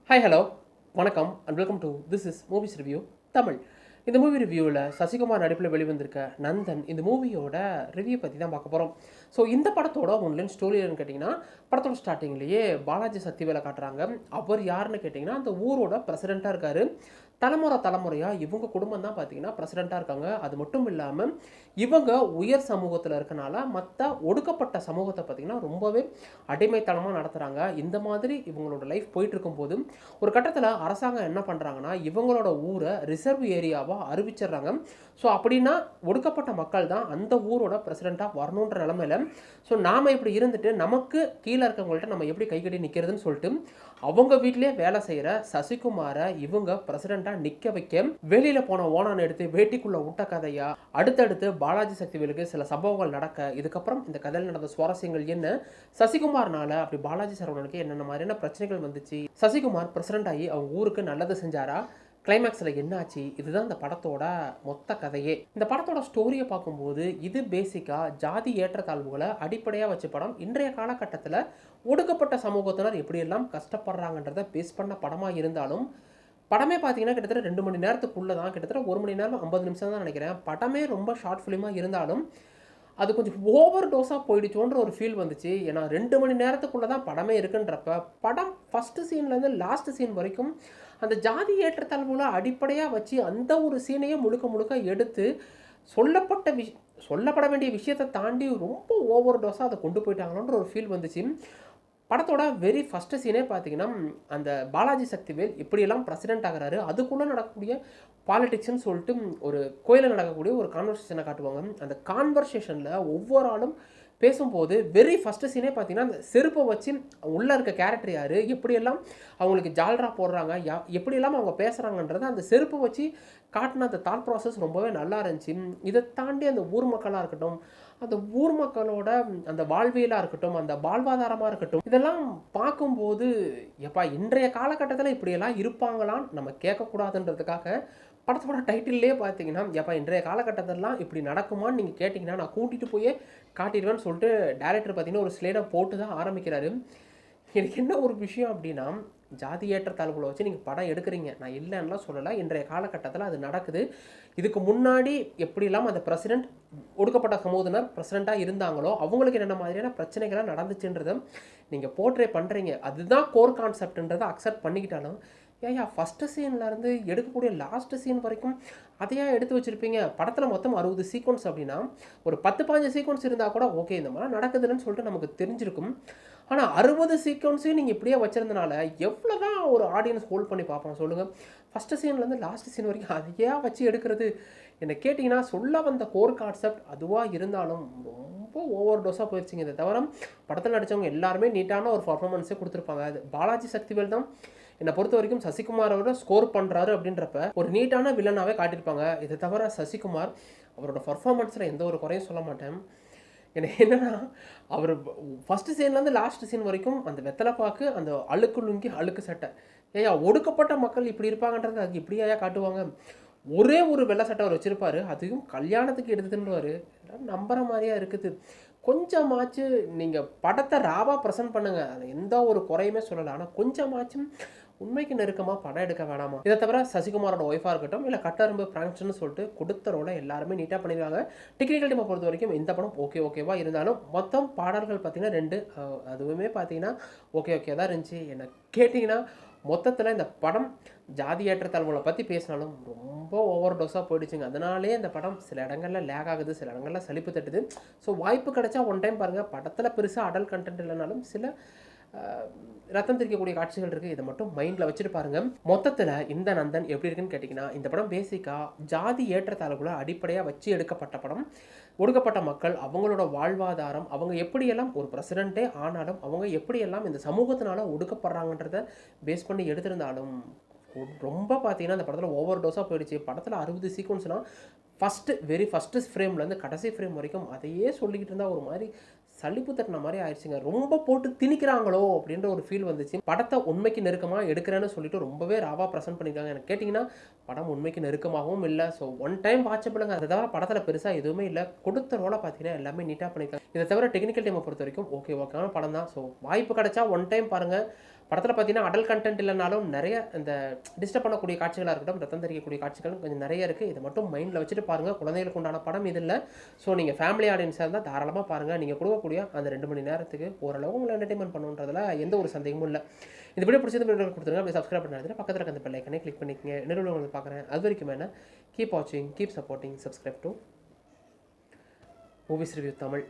Hi hello வணக்கம் and welcome to this is movies review Tamil. இந்த movie ரிவ்யூவில் சசிகுமார் நடிப்பில் வெளிவந்திருக்க நந்தன் இந்த மூவியோட ரிவ்யூ பற்றி தான் பார்க்க போகிறோம். ஸோ இந்த படத்தோட ஒன்லைன் ஸ்டோரி என்னன்னு கேட்டிங்கன்னா, படத்தோட ஸ்டார்டிங்லேயே பாலாஜி சக்திவேலை காட்டுறாங்க. அவர் யாருன்னு கேட்டிங்கன்னா, அந்த ஊரோட பிரசிடெண்ட்டாக இருக்கார். தலைமுறையாக இவங்க குடும்பம் தான் பார்த்தீங்கன்னா பிரசிடெண்ட்டாக இருக்காங்க. அது மட்டும் இல்லாமல் இவங்க உயர் சமூகத்தில் இருக்கனால மற்ற ஒடுக்கப்பட்ட சமூகத்தை பார்த்திங்கன்னா ரொம்பவே அடிமைத்தனமாக நடத்துகிறாங்க. இந்த மாதிரி இவங்களோட லைஃப் போயிட்டு இருக்கும்போது ஒரு கட்டத்தில் அரசாங்கம் என்ன பண்ணுறாங்கன்னா, இவங்களோட ஊரை ரிசர்வ் ஏரியாவாக அறிவிச்சிடுறாங்க. ஸோ அப்படின்னா ஒடுக்கப்பட்ட மக்கள் தான் அந்த ஊரோட பிரசிடெண்ட்டாக வரணுன்ற நிலமையில ஸோ நாம் இப்படி இருந்துட்டு நமக்கு கீழே இருக்கவங்கள்ட்ட நம்ம எப்படி கைகட்டி நிற்கிறதுன்னு சொல்லிட்டு அவங்க வீட்டிலே வேலை செய்கிற சசிகுமாரை இவங்க பிரசிடெண்ட்டாக நிற்க வைக்க வெளியில் போன ஓனான் எடுத்து வேட்டிக்குள்ளே விட்ட கதையா அடுத்தடுத்து பாலாஜி சக்திவேலுக்கு சில சம்பவங்கள் நடக்க இதுக்கப்புறம் இந்த கதையில் நடந்த சுவாரஸ்யங்கள் என்ன, சசிகுமார்னால அப்படி பாலாஜி சரவணனுக்கு என்னென்ன மாதிரியான பிரச்சனைகள் வந்துச்சு, சசிகுமார் பிரசிடெண்ட் ஆகி அவங்க ஊருக்கு நல்லது செஞ்சாரா, கிளைமேக்ஸில் என்ன ஆச்சு, இதுதான் இந்த படத்தோட மொத்த கதையே. இந்த படத்தோட ஸ்டோரியை பார்க்கும்போது இது பேசிக்காக ஜாதி ஏற்றத்தாழ்வுகளை அடிப்படையாக வச்ச படம். இன்றைய காலகட்டத்தில் ஒடுக்கப்பட்ட சமூகத்தினர் எப்படியெல்லாம் கஷ்டப்படுறாங்கன்றதை பேஸ் பண்ண படமாக இருந்தாலும் படமே பார்த்தீங்கன்னா கிட்டத்தட்ட 2 மணி நேரத்துக்குள்ளே தான், கிட்டத்தட்ட 1 மணி நேரம் 50 நிமிஷம் தான் நினைக்கிறேன். படமே ரொம்ப ஷார்ட் ஃபிலிமாக இருந்தாலும் அது கொஞ்சம் ஓவர் டோஸாக போயிடுச்சோன்ற ஒரு ஃபீல் வந்துச்சு. ஏன்னா 2 மணி நேரத்துக்குள்ளே தான் படமே இருக்குன்றப்ப படம் ஃபஸ்ட்டு சீன்லேருந்து லாஸ்ட் சீன் வரைக்கும் அந்த ஜாதி ஏற்றத்தாழ்வுகளை அடிப்படையாக வச்சு அந்த ஒரு சீனையே முழுக்க முழுக்க எடுத்து சொல்லப்பட வேண்டிய விஷயத்தை தாண்டி ரொம்ப ஓவர் டோஸாக அதை கொண்டு போயிட்டாங்களோன்ற ஒரு ஃபீல் வந்துச்சு. படத்தோட வெரி ஃபஸ்ட்டு சீனே பார்த்தீங்கன்னா, அந்த பாலாஜி சக்திவேல் எப்படியெல்லாம் பிரசிடெண்ட் ஆகிறாரு, அதுக்குள்ளே நடக்கக்கூடிய பாலிடிக்ஸ்ன்னு சொல்லிட்டு ஒரு கோயிலில் நடக்கக்கூடிய ஒரு கான்வர்சேஷனை காட்டுவாங்க. அந்த கான்வர்சேஷனில் ஒவ்வொரு ஆளும் பேசும்போது வெரி ஃபஸ்ட்டு சீனே பார்த்தீங்கன்னா, அந்த செருப்பை வச்சு உள்ளே இருக்க கேரக்டர் யார், எப்படியெல்லாம் அவங்களுக்கு ஜால்ரா போடுறாங்க, எப்படியெல்லாம் அவங்க பேசுகிறாங்கன்றதை அந்த செருப்பை வச்சு காட்டின அந்த தாட் ப்ராசஸ் ரொம்பவே நல்லா இருந்துச்சு. இதை தாண்டி அந்த ஊர் மக்களாக இருக்கட்டும், அந்த ஊர் மக்களோட அந்த வாழ்வியலாக இருக்கட்டும், அந்த வாழ்வாதாரமாக இருக்கட்டும், இதெல்லாம் பார்க்கும்போது எப்பா இன்றைய காலகட்டத்தில் இப்படியெல்லாம் இருப்பாங்களான்னு நம்ம கேட்கக்கூடாதுன்றதுக்காக படத்தோட டைட்டில்லே பார்த்தீங்கன்னா, எப்பா இன்றைய காலகட்டத்திலலாம் இப்படி நடக்குமான்னு நீங்கள் கேட்டிங்கன்னா நான் கூட்டிகிட்டு போய் காட்டிடுவேன்னு சொல்லிட்டு டேரக்டர் பார்த்தீங்கன்னா ஒரு ஸ்லேடை போட்டு தான் ஆரம்பிக்கிறாரு. எனக்கு என்ன ஒரு விஷயம் அப்படின்னா, ஜாதி ஏற்றத்தாழ்வுகளை வச்சு நீங்கள் படம் எடுக்கிறீங்க, நான் இல்லைன்னுலாம் சொல்லலை. இன்றைய காலகட்டத்தில் அது நடக்குது. இதுக்கு முன்னாடி எப்படிலாம் அந்த பிரசிடெண்ட் ஒடுக்கப்பட்ட சமூகத்தினர் பிரசிடெண்ட்டாக இருந்தாங்களோ அவங்களுக்கு என்னென்ன மாதிரியான பிரச்சனைகள்லாம் நடந்துச்சுன்றதை நீங்கள் போர்ட்ரே பண்ணுறீங்க. அதுதான் கோர் கான்செப்ட்ன்றதை அக்செப்ட் பண்ணிக்கிட்டாலும் ஏயா ஃபஸ்ட்டு சீன்லேருந்து எடுக்கக்கூடிய லாஸ்ட்டு சீன் வரைக்கும் அதையா எடுத்து வச்சுருப்பீங்க. படத்தில் மொத்தம் 60 சீக்வன்ஸ் அப்படின்னா ஒரு 10-15 சீக்வன்ஸ் இருந்தால் கூட ஓகே இந்த மாதிரி நடக்குதுன்னு சொல்லிட்டு நமக்கு தெரிஞ்சிருக்கும். ஆனால் 60 சீக்வன்ஸையும் நீங்கள் இப்படியே வச்சுருந்தனால எவ்வளோ தான் ஒரு ஆடியன்ஸ் ஹோல்ட் பண்ணி பார்ப்போம் சொல்லுங்கள். ஃபஸ்ட்டு சீன்லேருந்து லாஸ்ட் சீன் வரைக்கும் அதையா வச்சு எடுக்கிறது என்னை கேட்டிங்கன்னா, சொல்ல வந்த கோர் கான்செப்ட் அதுவாக இருந்தாலும் ரொம்ப ஓவர் டோஸாக போயிடுச்சிங்க. இதை தவிர படத்தில் நடித்தவங்க எல்லாருமே நீட்டான ஒரு பர்ஃபார்மன்ஸே கொடுத்துருப்பாங்க. அது பாலாஜி சக்திவேல் தான் என்னை பொறுத்த வரைக்கும் சசிகுமாரோட ஸ்கோர் பண்ணுறாரு அப்படின்றப்ப ஒரு நீட்டான வில்லனாகவே காட்டியிருப்பாங்க. இதை தவிர சசிகுமார் அவரோட பர்ஃபார்மன்ஸில் எந்த ஒரு குறையும் சொல்ல மாட்டேன். எனக்கு என்னென்னா, அவர் ஃபஸ்ட்டு சீன்லேருந்து லாஸ்ட் சீன் வரைக்கும் அந்த வெத்தலைப்பாக்கு, அந்த அழுக்கு லுங்கி அழுக்கு சட்டை, ஏயா ஒடுக்கப்பட்ட மக்கள் இப்படி இருப்பாங்கன்றது அது இப்படியா காட்டுவாங்க. ஒரே ஒரு வெள்ளை சட்டை அவர் வச்சுருப்பார், அதுவும் கல்யாணத்துக்கு எடுத்துட்டுருவார். நம்புற மாதிரியா இருக்குது. கொஞ்சமாச்சு நீங்கள் படத்தை ராவாக ப்ரெசென்ட் பண்ணுங்கள், அது எந்த ஒரு குறையுமே சொல்லலை. ஆனால் கொஞ்சமாச்சும் உண்மைக்கு நெருக்கமாக படம் எடுக்க வேணாமா. இதை தவிர சசிகுமாரோட ஒய்ஃபாக இருக்கட்டும், இல்லை கட்டரும்பு பிராங்க்ஸ்னு சொல்லிட்டு கொடுத்த ரோலை எல்லாருமே நீட்டாக பண்ணியிருக்காங்க. டெக்னிக்கல் டீமை பொறுத்த வரைக்கும் இந்த படம் ஓகேவா இருந்தாலும் மொத்தம் பாடல்கள் பார்த்தீங்கன்னா 2 அதுவுமே பார்த்தீங்கன்னா ஓகே தான் இருந்துச்சு. என்ன கேட்டிங்கன்னா மொத்தத்தில் இந்த படம் ஜாதி ஏற்றத்தாழ்வுகளை பற்றி பேசினாலும் ரொம்ப ஓவர் டோஸாக போயிடுச்சுங்க. அதனாலே இந்த படம் சில இடங்களில் லேக் ஆகுது, சில இடங்களில் சலிப்பு தட்டுது. ஸோ வாய்ப்பு கிடைச்சா ஒன் டைம் பாருங்கள். படத்தில் பெருசாக அடல் கண்டென்ட் இல்லைனாலும் சில ரத்தம் தெரிக்கக்கூடிய காட்சிகள் இருக்குது. இதை மட்டும் மைண்டில் வச்சுட்டு பாருங்கள். மொத்தத்தில் இந்த நந்தன் எப்படி இருக்குன்னு கேட்டிங்கன்னா, இந்த படம் பேசிக்காக ஜாதி ஏற்றத்தாழ்வுகளை அடிப்படையாக வச்சு எடுக்கப்பட்ட படம். ஒடுக்கப்பட்ட மக்கள் அவங்களோட வாழ்வாதாரம், அவங்க எப்படியெல்லாம் ஒரு பிரசிடெண்ட்டே ஆனாலும் அவங்க எப்படியெல்லாம் இந்த சமூகத்தினால ஒடுக்கப்படுறாங்கன்றதை பேஸ் பண்ணி எடுத்திருந்தாலும் ரொம்ப பார்த்தீங்கன்னா அந்த படத்தில் ஓவர் டோஸாக போயிடுச்சு. படத்தில் 60 சீக்வன்ஸ்னால் வெரி ஃபஸ்ட்டு ஃப்ரேம்லேருந்து கடைசி ஃப்ரேம் வரைக்கும் அதையே சொல்லிக்கிட்டு இருந்தால் ஒரு மாதிரி சலிப்பு தட்டின மாதிரி ஆயிடுச்சுங்க. ரொம்ப போட்டு திணிக்கிறாங்களோ அப்படின்ற ஒரு ஃபீல் வந்துச்சு. படத்தை உண்மைக்கு நெருக்கமாக எடுக்கிறேன்னு சொல்லிட்டு ரொம்பவே ராவாக ப்ரெசென்ட் பண்ணியிருக்காங்க. எனக்கு கேட்டிங்கன்னா படம் உண்மைக்கு நெருக்கமாகவும் இல்லை. ஸோ ஒன் டைம் வாட்சபிளுங்க. அதை தவிர படத்தில் பெருசாக எதுவுமே இல்லை. கொடுத்த ரோலை பார்த்தீங்கன்னா எல்லாமே நீட்டாக பண்ணியிருக்காங்க. இதை தவிர டெக்னிக்கல் டீமை பொறுத்த வரைக்கும் ஓகேவான படம் தான். ஸோ வாய்ப்பு கிடைச்சா ஒன் டைம் பாருங்கள். படத்தில் பார்த்தீங்கன்னா அடல் கண்டென்ட் இல்லைனாலும் நிறைய இந்த டிஸ்டர்ப் பண்ணக்கூடிய காட்சிகளாக இருக்கட்டும், ரத்தம் தெரிக்கக்கூடிய காட்சிகளும் கொஞ்சம் நிறைய இருக்குது. இதை மட்டும் மைண்டில் வச்சுட்டு பாருங்கள். குழந்தைகளுக்கு உண்டான படம் இது இல்லை. ஸோ நீங்கள் ஃபேமிலி ஆடியன்ஸாக இருந்தால் தாராளமாக பாருங்கள். நீங்கள் கொடுக்கக்கூடிய அந்த 2 மணி நேரத்துக்கு ஓரளவு உங்களை என்டர்டைன்மெண்ட் பண்ணுன்றதுல எந்த ஒரு சந்தேகமும் இல்லை. இந்த வீடியோ பிடிச்சது வீடியோ கொடுத்துருங்க. அப்படியே சப்ஸ்கிரைப் பண்ணாதீங்க. பக்கத்தில் இருக்க அந்த பெல் ஐக்கனை கிளிக் பண்ணிக்கங்க. இன்னொரு உங்களுக்கு பார்க்குறேன். அது வரைக்கும் என்ன, கீப் வாட்சிங், keep supporting, subscribe to movies review Tamil.